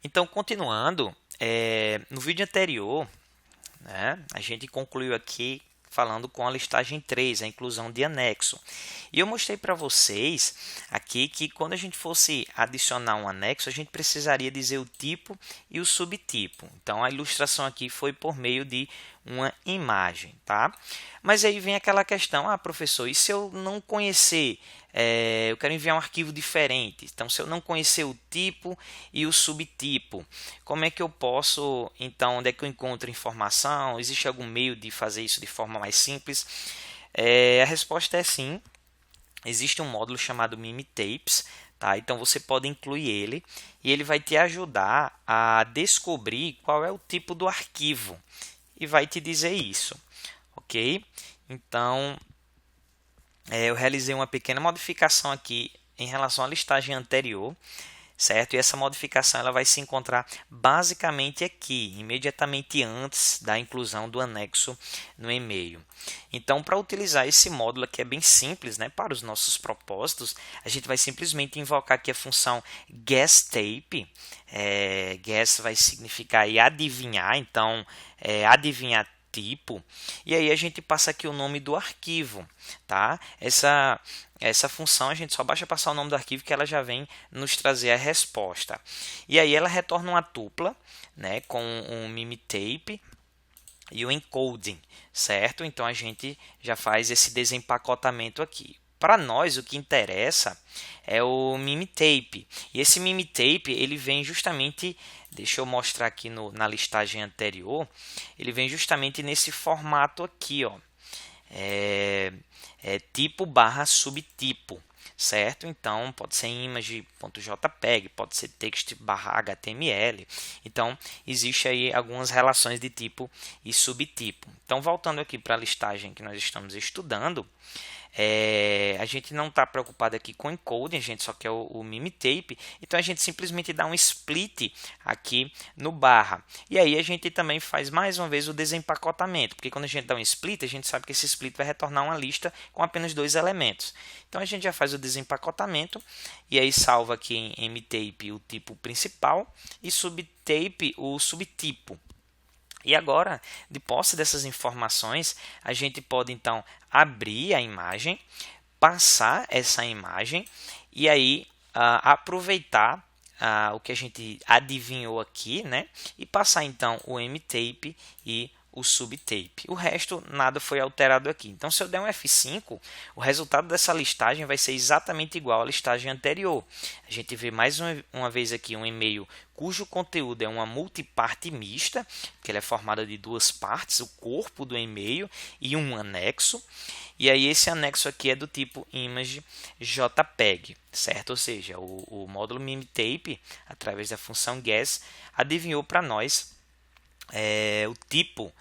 Então, continuando, no vídeo anterior, né, a gente concluiu aqui falando com a listagem 3, a inclusão de anexo. E eu mostrei para vocês aqui que quando a gente fosse adicionar um anexo, a gente precisaria dizer o tipo e o subtipo. Então, a ilustração aqui foi por meio de uma imagem, tá? Mas aí vem aquela questão, professor, e se eu não conhecer, eu quero enviar um arquivo diferente, então se eu não conhecer o tipo e o subtipo, como é que eu posso, então, onde é que eu encontro informação? Existe algum meio de fazer isso de forma mais simples? A resposta é sim, existe um módulo chamado Mimetapes, tá? Então você pode incluir ele e ele vai te ajudar a descobrir qual é o tipo do arquivo e vai te dizer isso, ok? Então, eu realizei uma pequena modificação aqui em relação à listagem anterior, certo? E essa modificação ela vai se encontrar basicamente aqui, imediatamente antes da inclusão do anexo no e-mail. Então, para utilizar esse módulo aqui é bem simples, né? Para os nossos propósitos, a gente vai simplesmente invocar aqui a função guessType. Guess vai significar aí adivinhar, então adivinhar tipo, e aí a gente passa aqui o nome do arquivo, tá? Essa função a gente só basta passar o nome do arquivo que ela já vem nos trazer a resposta. E aí ela retorna uma tupla, né, com um mimetape e o encoding, certo? Então a gente já faz esse desempacotamento aqui. Para nós o que interessa é o mimetape. E esse mimetape ele vem justamente, deixa eu mostrar aqui na listagem anterior, ele vem justamente nesse formato aqui, ó. Tipo barra subtipo, certo? Então pode ser image.jpg, pode ser text barra HTML. Então existe aí algumas relações de tipo e subtipo. Então voltando aqui para a listagem que nós estamos estudando, a gente não está preocupado aqui com encoding, a gente só quer o mimetape, então a gente simplesmente dá um split aqui no barra. E aí a gente também faz mais uma vez o desempacotamento, porque quando a gente dá um split, a gente sabe que esse split vai retornar uma lista com apenas dois elementos. Então a gente já faz o desempacotamento e aí salva aqui em mtape o tipo principal e subtape o subtipo. E agora, de posse dessas informações, a gente pode então abrir a imagem, passar essa imagem e aí aproveitar o que a gente adivinhou aqui, né? E passar então o mtape e o subtape. O resto nada foi alterado aqui. Então, se eu der um F5, o resultado dessa listagem vai ser exatamente igual à listagem anterior. A gente vê mais uma vez aqui um e-mail cujo conteúdo é uma multiparte mista, que ele é formada de duas partes, o corpo do e-mail e um anexo. E aí esse anexo aqui é do tipo image JPEG, certo? Ou seja, o módulo mimetape, através da função guess, adivinhou para nós o tipo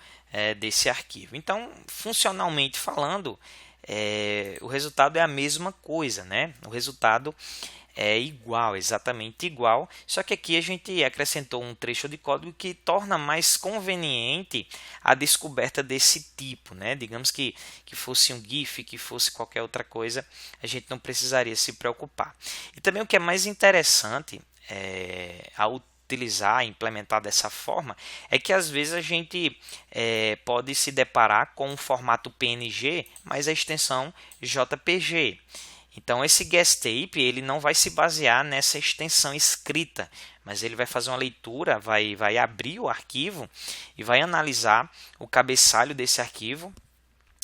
desse arquivo. Então, funcionalmente falando, o resultado é a mesma coisa, né? O resultado é igual, exatamente igual, só que aqui a gente acrescentou um trecho de código que torna mais conveniente a descoberta desse tipo, né? Digamos que fosse um GIF, que fosse qualquer outra coisa, a gente não precisaria se preocupar. E também o que é mais interessante ao utilizar, implementar dessa forma, é que às vezes a gente pode se deparar com um formato PNG, mas a extensão JPG. Então esse guessType ele não vai se basear nessa extensão escrita, mas ele vai fazer uma leitura, vai abrir o arquivo e vai analisar o cabeçalho desse arquivo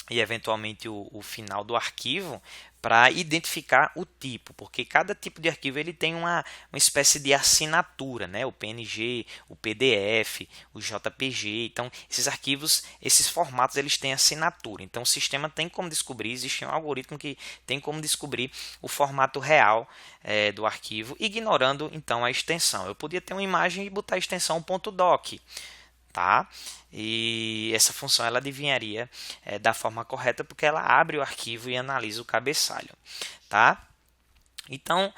e eventualmente o final do arquivo para identificar o tipo, porque cada tipo de arquivo ele tem uma espécie de assinatura, né? O PNG, o PDF, o JPG. Então, esses arquivos, esses formatos, eles têm assinatura. Então, o sistema tem como descobrir, existe um algoritmo que tem como descobrir o formato real do arquivo, ignorando então a extensão. Eu podia ter uma imagem e botar a extensão .doc, tá? E essa função ela adivinharia da forma correta porque ela abre o arquivo e analisa o cabeçalho, tá? Então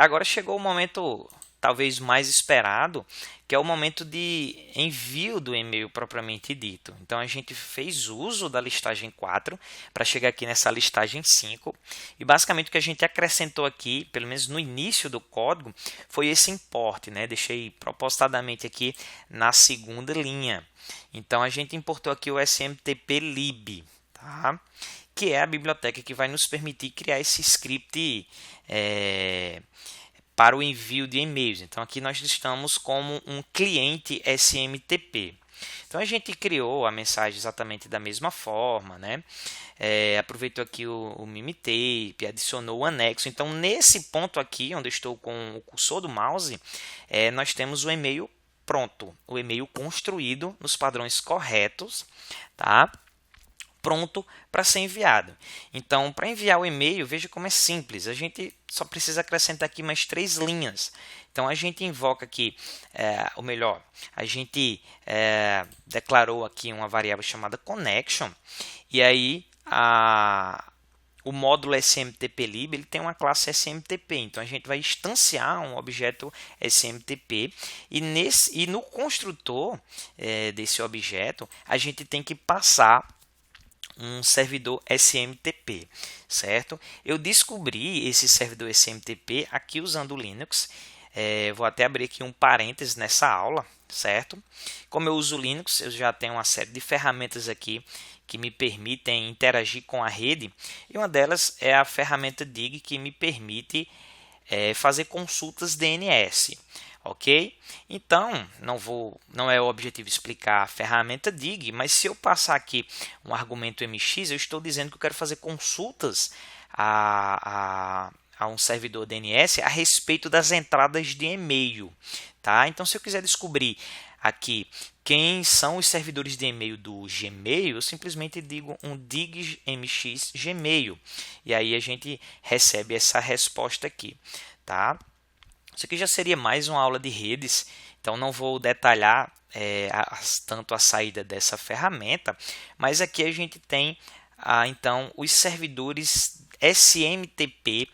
agora chegou o momento talvez mais esperado, que é o momento de envio do e-mail propriamente dito. Então a gente fez uso da listagem 4 para chegar aqui nessa listagem 5, e basicamente o que a gente acrescentou aqui, pelo menos no início do código, foi esse import, né? Deixei propositadamente aqui na segunda linha. Então a gente importou aqui o smtplib, tá? Que é a biblioteca que vai nos permitir criar esse script para o envio de e-mails. Então aqui nós estamos como um cliente SMTP. Então a gente criou a mensagem exatamente da mesma forma, né? Aproveitou aqui o Mimetape, adicionou o anexo. Então nesse ponto aqui, onde eu estou com o cursor do mouse, nós temos o e-mail pronto, o e-mail construído nos padrões corretos, tá? Pronto para ser enviado. Então, para enviar o e-mail, veja como é simples. A gente só precisa acrescentar aqui mais 3 linhas. Então, a gente invoca aqui, ou melhor, a gente declarou aqui uma variável chamada connection, e aí o módulo SMTPlib ele tem uma classe SMTP, então a gente vai instanciar um objeto SMTP, e no construtor desse objeto a gente tem que passar um servidor SMTP, certo? Eu descobri esse servidor SMTP aqui usando o Linux. Vou até abrir aqui um parênteses nessa aula, certo? Como eu uso o Linux, eu já tenho uma série de ferramentas aqui que me permitem interagir com a rede, e uma delas é a ferramenta Dig, que me permite fazer consultas DNS. Ok? Então, não é o objetivo explicar a ferramenta Dig, mas se eu passar aqui um argumento MX, eu estou dizendo que eu quero fazer consultas a um servidor DNS a respeito das entradas de e-mail. Tá? Então, se eu quiser descobrir aqui quem são os servidores de e-mail do Gmail, eu simplesmente digo um dig mx Gmail, e aí a gente recebe essa resposta aqui. Tá? Isso aqui já seria mais uma aula de redes, então não vou detalhar tanto a saída dessa ferramenta, mas aqui a gente tem então os servidores SMTP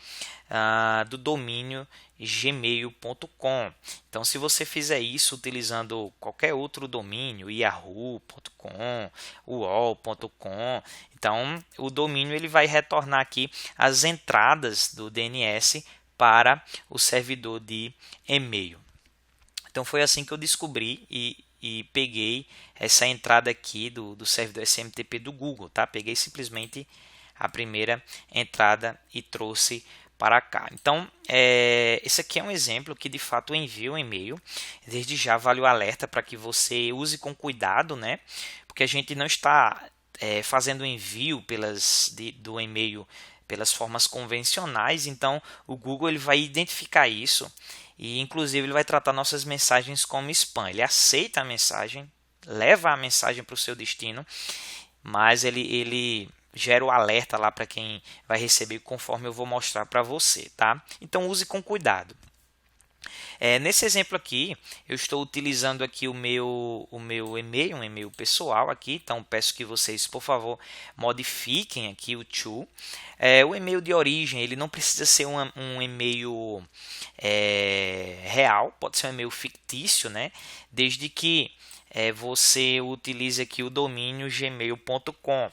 do domínio gmail.com. Então, se você fizer isso utilizando qualquer outro domínio, yahoo.com, uol.com, então o domínio ele vai retornar aqui as entradas do DNS para o servidor de e-mail. Então foi assim que eu descobri e peguei essa entrada aqui do servidor SMTP do Google, tá? Peguei simplesmente a primeira entrada e trouxe para cá. Então, esse aqui é um exemplo que de fato envia um e-mail. Desde já vale o alerta para que você use com cuidado, né? Porque a gente não está fazendo envio do e-mail pelas formas convencionais, então o Google ele vai identificar isso e inclusive ele vai tratar nossas mensagens como spam. Ele aceita a mensagem, leva a mensagem para o seu destino, mas ele gera o alerta lá para quem vai receber, conforme eu vou mostrar para você, tá? Então use com cuidado. Nesse exemplo aqui, eu estou utilizando aqui o meu e-mail, um e-mail pessoal aqui, então peço que vocês, por favor, modifiquem aqui o to. O e-mail de origem, ele não precisa ser um e-mail real, pode ser um e-mail fictício, né? Desde que você utilize aqui o domínio gmail.com.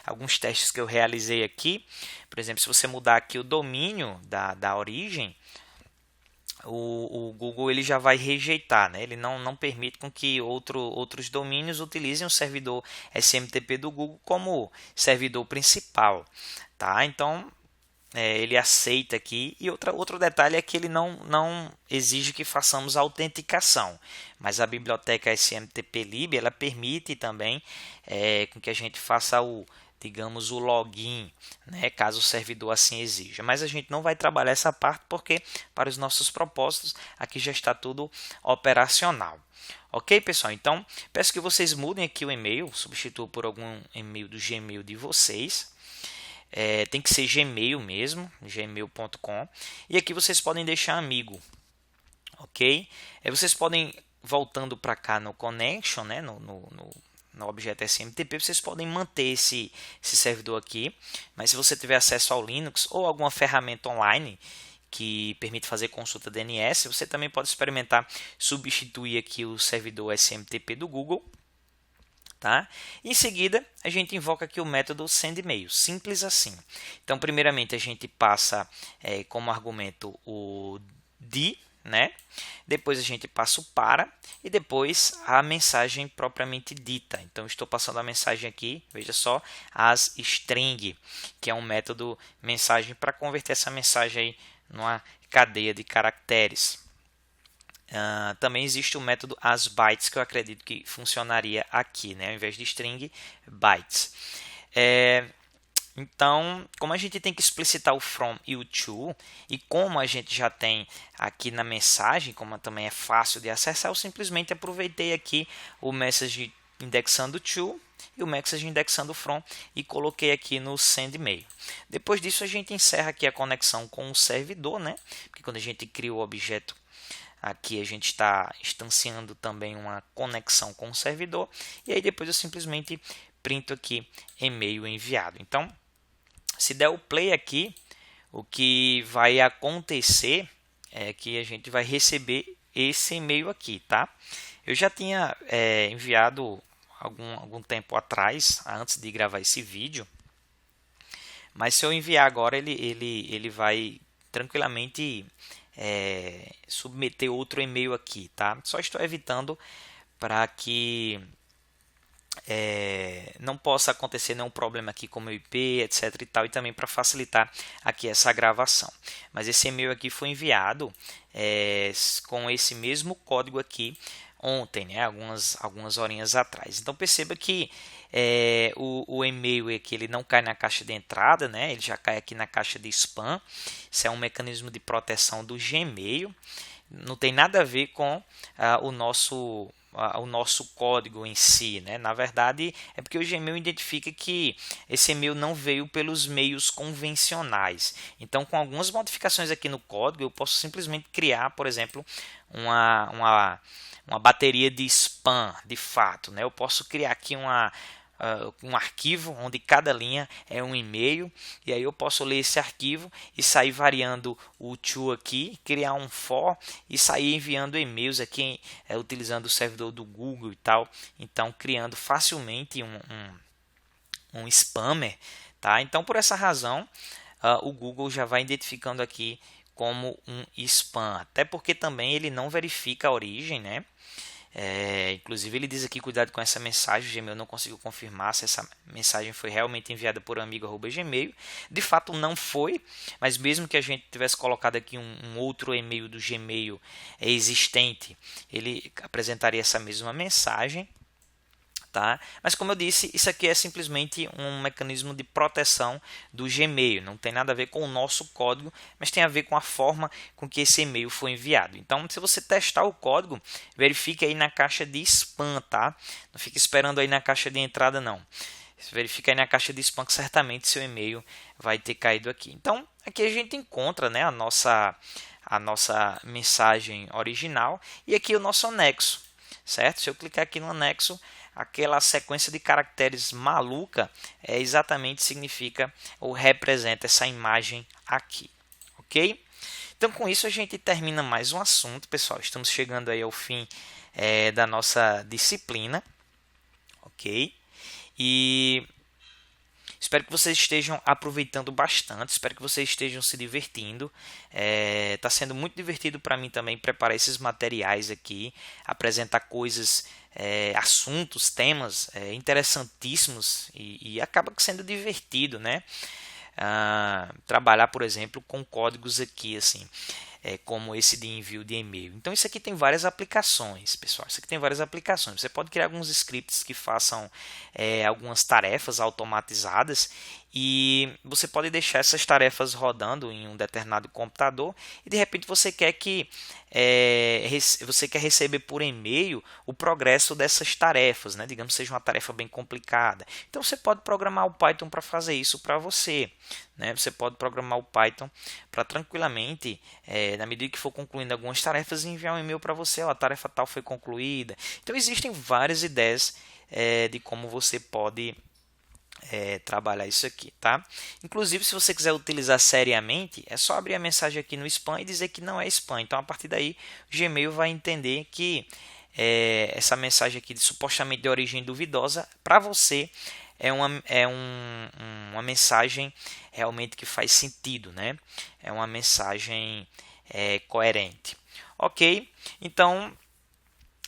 Alguns testes que eu realizei aqui, por exemplo, se você mudar aqui o domínio da origem, o Google ele já vai rejeitar, né? Ele não permite com que outros domínios utilizem o servidor SMTP do Google como servidor principal, tá? Então ele aceita aqui, e outro detalhe é que ele não exige que façamos a autenticação, mas a biblioteca SMTPlib ela permite também com que a gente faça digamos, o login, né, caso o servidor assim exija. Mas a gente não vai trabalhar essa parte porque, para os nossos propósitos, aqui já está tudo operacional. Ok, pessoal? Então, peço que vocês mudem aqui o e-mail, substituam por algum e-mail do Gmail de vocês. Tem que ser Gmail mesmo, gmail.com. E aqui vocês podem deixar amigo, ok? Vocês podem, voltando para cá no connection, né, no objeto SMTP, vocês podem manter esse servidor aqui, mas se você tiver acesso ao Linux ou alguma ferramenta online que permite fazer consulta DNS. Você também pode experimentar substituir aqui o servidor SMTP do Google. Tá? Em seguida, a gente invoca aqui o método sendMail, simples assim. Então, primeiramente, a gente passa como argumento o de, né? Depois a gente passa o para e depois a mensagem propriamente dita. Então, estou passando a mensagem aqui, veja só, as string, que é um método mensagem para converter essa mensagem aí numa cadeia de caracteres. Também existe o método asBytes, que eu acredito que funcionaria aqui, né? Ao invés de string, bytes. Então, como a gente tem que explicitar o from e o to, e como a gente já tem aqui na mensagem, como também é fácil de acessar, eu simplesmente aproveitei aqui o message indexando to e o message indexando from e coloquei aqui no sendMail. Depois disso, a gente encerra aqui a conexão com o servidor, né? Porque quando a gente cria o objeto aqui, a gente está instanciando também uma conexão com o servidor. E aí depois eu simplesmente printo aqui e-mail enviado. Então, se der o play aqui, o que vai acontecer é que a gente vai receber esse e-mail aqui, tá? Eu já tinha enviado algum tempo atrás, antes de gravar esse vídeo. Mas se eu enviar agora, ele vai tranquilamente submeter outro e-mail aqui, tá? Só estou evitando para que não possa acontecer nenhum problema aqui com o meu IP, etc e tal, e também para facilitar aqui essa gravação. Mas esse e-mail aqui foi enviado com esse mesmo código aqui ontem, né? Algumas horinhas atrás. Então perceba que o e-mail aqui ele não cai na caixa de entrada, né? Ele já cai aqui na caixa de spam. Isso é um mecanismo de proteção do Gmail. Não tem nada a ver com o nosso código em si, né? Na verdade, é porque o Gmail identifica que esse e-mail não veio pelos meios convencionais. Então, com algumas modificações aqui no código, eu posso simplesmente criar, por exemplo, uma bateria de spam, de fato, né? Eu posso criar aqui um arquivo onde cada linha é um e-mail, e aí eu posso ler esse arquivo e sair variando o to aqui, criar um for e sair enviando e-mails aqui utilizando o servidor do Google e tal, então criando facilmente um spammer, tá? Então por essa razão o Google já vai identificando aqui como um spam, até porque também ele não verifica a origem, né? Inclusive ele diz aqui, cuidado com essa mensagem, o Gmail não conseguiu confirmar se essa mensagem foi realmente enviada por amigo@gmail. De fato não foi, mas mesmo que a gente tivesse colocado aqui um outro e-mail do Gmail existente, ele apresentaria essa mesma mensagem. Tá? Mas como eu disse, isso aqui é simplesmente um mecanismo de proteção do Gmail, não tem nada a ver com o nosso código, mas tem a ver com a forma com que esse e-mail foi enviado. Então, se você testar o código, verifique aí na caixa de spam, tá? Não fique esperando aí na caixa de entrada, não. Verifique aí na caixa de spam que certamente seu e-mail vai ter caído aqui. Então, aqui a gente encontra, né, a nossa mensagem original e aqui o nosso anexo, certo? Se eu clicar aqui no anexo, aquela sequência de caracteres maluca exatamente significa ou representa essa imagem aqui, ok? Então com isso a gente termina mais um assunto, pessoal. Estamos chegando aí ao fim da nossa disciplina, ok? E espero que vocês estejam aproveitando bastante, espero que vocês estejam se divertindo. Está sendo muito divertido para mim também preparar esses materiais aqui, apresentar coisas, assuntos, temas interessantíssimos e acaba sendo divertido, né? Trabalhar, por exemplo, com códigos aqui assim. Como esse de envio de e-mail. Então isso aqui tem várias aplicações, pessoal. Isso aqui tem várias aplicações. Você pode criar alguns scripts que façam algumas tarefas automatizadas e você pode deixar essas tarefas rodando em um determinado computador e de repente você quer receber por e-mail o progresso dessas tarefas, né? Digamos que seja uma tarefa bem complicada. Então você pode programar o Python para fazer isso para você, né? Você pode programar o Python para tranquilamente, na medida que for concluindo algumas tarefas, enviar um e-mail para você, a tarefa tal foi concluída. Então existem várias ideias de como você pode trabalhar isso aqui, tá? Inclusive, se você quiser utilizar seriamente, é só abrir a mensagem aqui no spam e dizer que não é spam. Então, a partir daí, o Gmail vai entender que essa mensagem aqui de supostamente de origem duvidosa, para você uma mensagem realmente que faz sentido, né? É uma mensagem coerente. Ok? Então,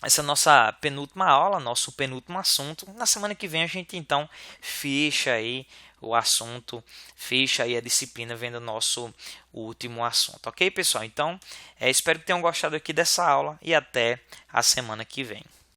essa é a nossa penúltima aula, nosso penúltimo assunto. Na semana que vem a gente então fecha aí o assunto, fecha aí a disciplina vendo o nosso último assunto. Ok, pessoal? Então, espero que tenham gostado aqui dessa aula e até a semana que vem.